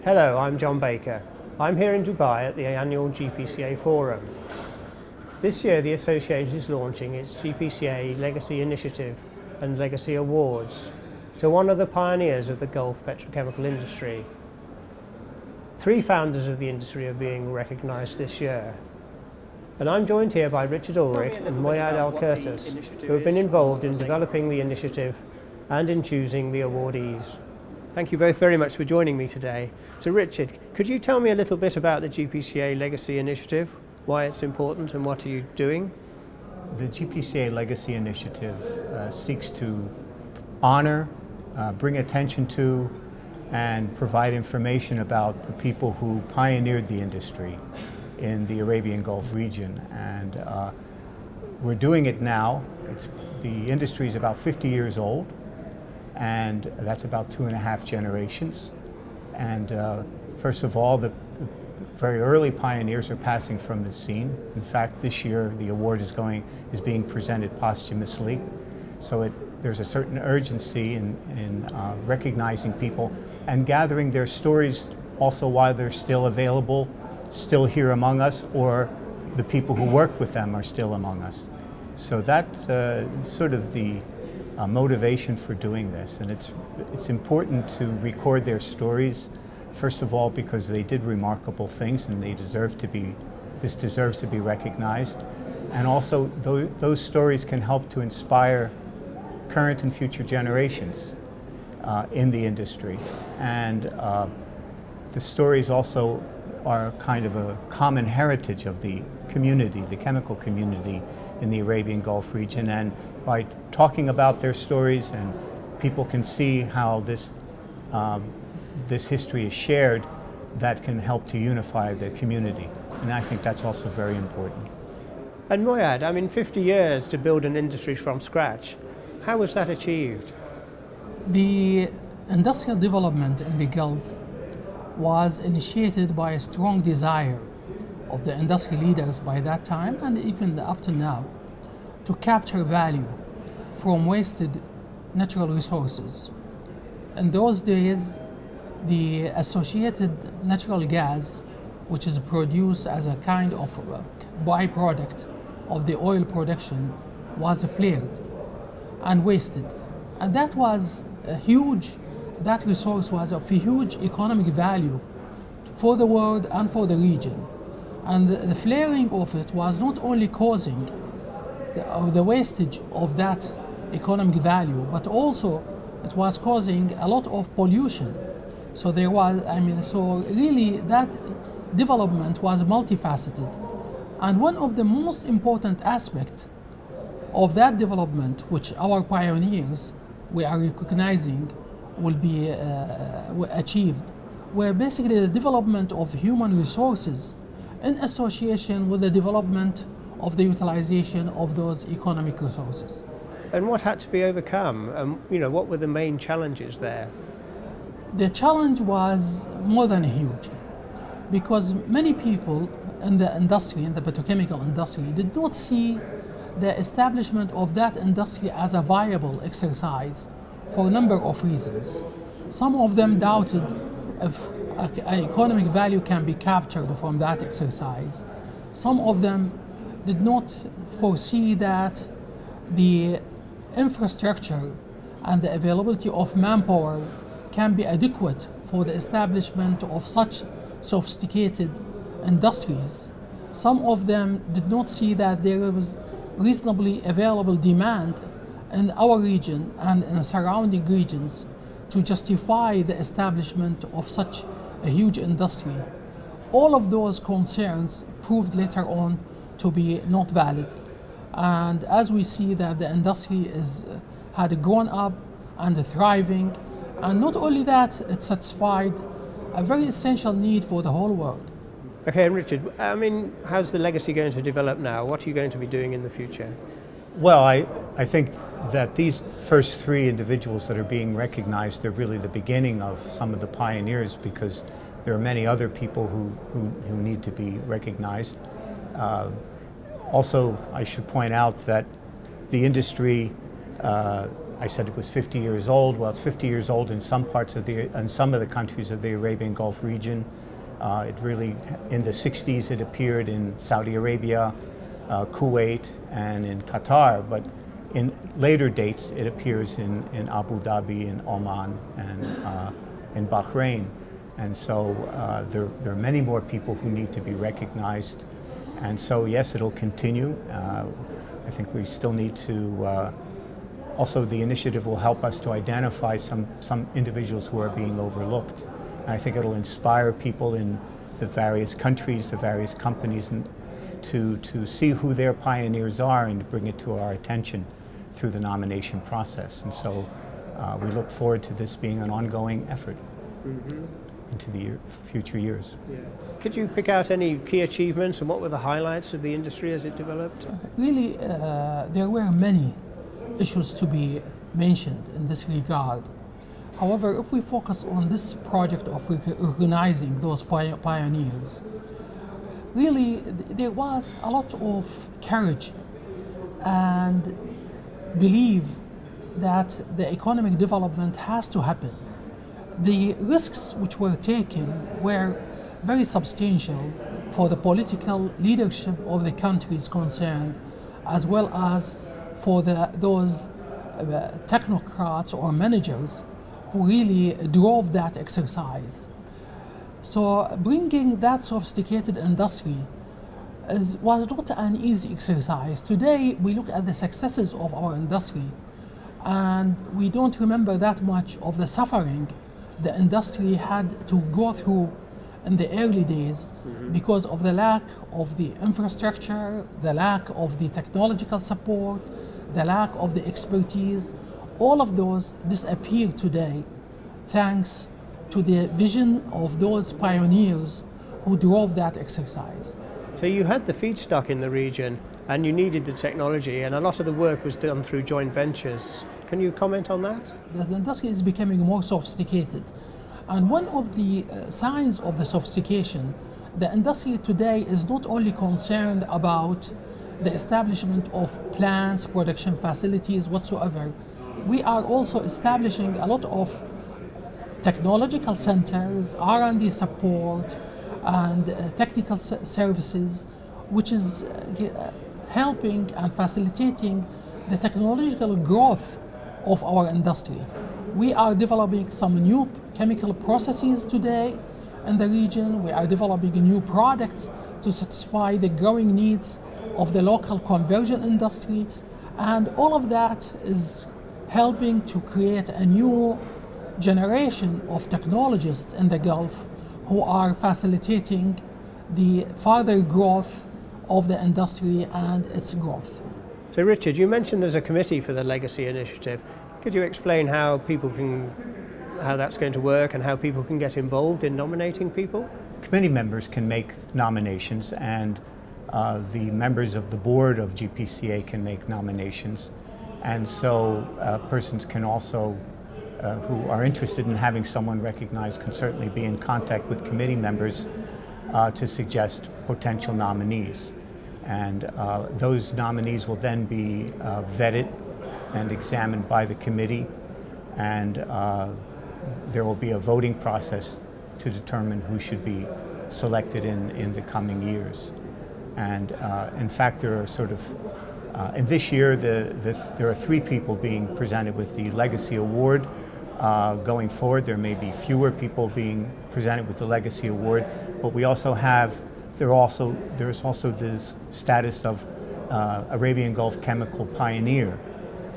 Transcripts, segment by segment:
Hello, I'm John Baker. I'm here in Dubai at the Annual GPCA Forum. This year the association is launching its GPCA Legacy Initiative and Legacy Awards to one of the pioneers of the Gulf petrochemical industry. 3 founders of the industry are being recognised this year. And I'm joined here by Richard Ulrych and Moayyed Al-Qurtas, who have been involved in developing the initiative and in choosing the awardees. Thank you both very much for joining me today. So Richard, could you tell me a little bit about the GPCA Legacy Initiative, why it's important and what are you doing? The GPCA Legacy Initiative seeks to honor, bring attention to, and provide information about the people who pioneered the industry in the Arabian Gulf region. And we're doing it now. The industry is about 50 years old, and that's about 2.5 generations. And first of all, the very early pioneers are passing from the scene. In fact, this year the award is being presented posthumously. So there's a certain urgency in recognizing people and gathering their stories also while they're still available, still here among us, or the people who worked with them are still among us. So that's sort of the motivation for doing this, and it's important to record their stories, first of all because they did remarkable things and this deserves to be recognized, and also those stories can help to inspire current and future generations in the industry. And the stories also are kind of a common heritage of the community, the chemical community in the Arabian Gulf region, and by talking about their stories and people can see how this history is shared, that can help to unify the community. And I think that's also very important. And Moayyed, I mean 50 years to build an industry from scratch. How was that achieved? The industrial development in the Gulf was initiated by a strong desire of the industry leaders by that time and even up to now to capture value from wasted natural resources. In those days, the associated natural gas, which is produced as a kind of byproduct of the oil production, was flared and wasted. And that resource was of huge economic value for the world and for the region. And the flaring of it was not only causing the wastage of that economic value, but also it was causing a lot of pollution. So really that development was multifaceted. And one of the most important aspects of that development, which our pioneers we are recognizing will be achieved, were basically the development of human resources in association with the development of the utilization of those economic resources. And what had to be overcome? What were the main challenges there? The challenge was more than huge, because many people in the industry, in the petrochemical industry, did not see the establishment of that industry as a viable exercise for a number of reasons. Some of them doubted if economic value can be captured from that exercise. Some of them did not foresee that the infrastructure and the availability of manpower can be adequate for the establishment of such sophisticated industries. Some of them did not see that there was reasonably available demand in our region and in the surrounding regions to justify the establishment of such a huge industry. All of those concerns proved later on to be not valid. And as we see that the industry had grown up and thriving, and not only that, it satisfied a very essential need for the whole world. Okay, and Richard, how's the legacy going to develop now? What are you going to be doing in the future? Well, I think that these first 3 individuals that are being recognized are really the beginning of some of the pioneers, because there are many other people who need to be recognized. Also, I should point out that the industry I said it was 50 years old. Well, it's 50 years old in some parts of some of the countries of the Arabian Gulf region. It really, in the 60s, it appeared in Saudi Arabia, Kuwait, and in Qatar. But in later dates, it appears in Abu Dhabi, in Oman, and in Bahrain. And so there are many more people who need to be recognized. And so, yes, it'll continue. I think we still need to, also the initiative will help us to identify some individuals who are being overlooked. And I think it'll inspire people in the various countries, the various companies, and to see who their pioneers are and to bring it to our attention through the nomination process. And so we look forward to this being an ongoing effort into the future years. Yeah. Could you pick out any key achievements and what were the highlights of the industry as it developed? Really, there were many issues to be mentioned in this regard. However, if we focus on this project of recognizing those pioneers, really there was a lot of courage and belief that the economic development has to happen. The risks which were taken were very substantial for the political leadership of the countries concerned, as well as for those technocrats or managers who really drove that exercise. So bringing that sophisticated industry was not an easy exercise. Today we look at the successes of our industry and we don't remember that much of the suffering the industry had to go through in the early days because of the lack of the infrastructure, the lack of the technological support, the lack of the expertise. All of those disappear today thanks to the vision of those pioneers who drove that exercise. So you had the feedstock in the region and you needed the technology, and a lot of the work was done through joint ventures. Can you comment on that? The industry is becoming more sophisticated, and one of the signs of the sophistication, the industry today is not only concerned about the establishment of plants, production facilities, whatsoever. We are also establishing a lot of technological centers, R&D support, and technical services, which is helping and facilitating the technological growth of our industry. We are developing some new chemical processes today in the region. We are developing new products to satisfy the growing needs of the local conversion industry, and all of that is helping to create a new generation of technologists in the Gulf who are facilitating the further growth of the industry and its growth. So Richard, you mentioned there's a committee for the Legacy Initiative. Could you explain how that's going to work and how people can get involved in nominating people? Committee members can make nominations, and the members of the board of GPCA can make nominations. And so persons can also, who are interested in having someone recognized, can certainly be in contact with committee members to suggest potential nominees. And those nominees will then be vetted and examined by the committee, and there will be a voting process to determine who should be selected in the coming years. And in fact, there are sort of, in this year, there are 3 people being presented with the Legacy Award. Going forward, there may be fewer people being presented with the Legacy Award, but we also have, there's also this status of Arabian Gulf chemical pioneer.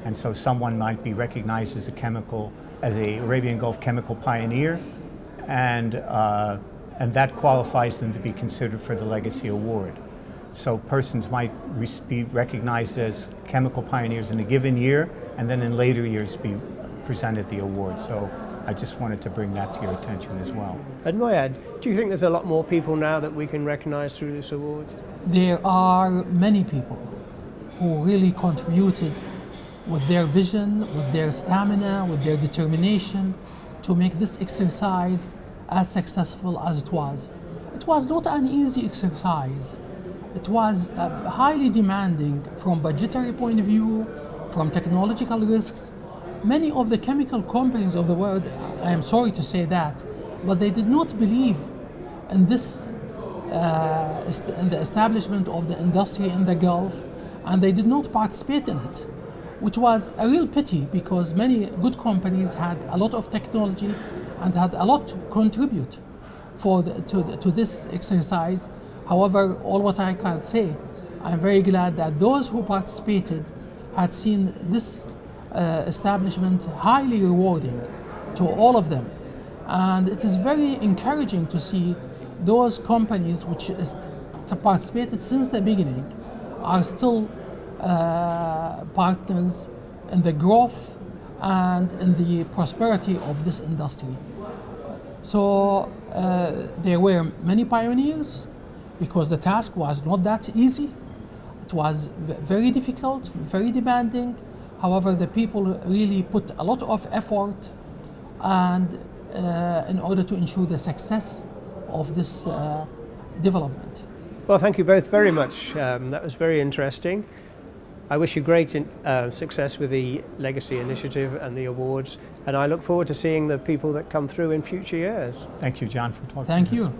And so someone might be recognized as a Arabian Gulf chemical pioneer, and that qualifies them to be considered for the Legacy Award. So persons might be recognized as chemical pioneers in a given year, and then in later years be presented the award. So I just wanted to bring that to your attention as well. And Moayyed, do you think there's a lot more people now that we can recognize through this award? There are many people who really contributed with their vision, with their stamina, with their determination to make this exercise as successful as it was. It was not an easy exercise. It was highly demanding from budgetary point of view, from technological risks, Many of the chemical companies of the world, I am sorry to say that, but they did not believe in this, in the establishment of the industry in the Gulf, and they did not participate in it, which was a real pity because many good companies had a lot of technology and had a lot to contribute to this exercise. However, all what I can say, I'm very glad that those who participated had seen this establishment highly rewarding to all of them. And it is very encouraging to see those companies which participated since the beginning are still partners in the growth and in the prosperity of this industry. So there were many pioneers because the task was not that easy. It was very difficult, very demanding. However, the people really put a lot of effort and in order to ensure the success of this development. Well, thank you both very much. That was very interesting. I wish you great success with the Legacy Initiative and the awards, and I look forward to seeing the people that come through in future years. Thank you, John, for talking to us. Thank you.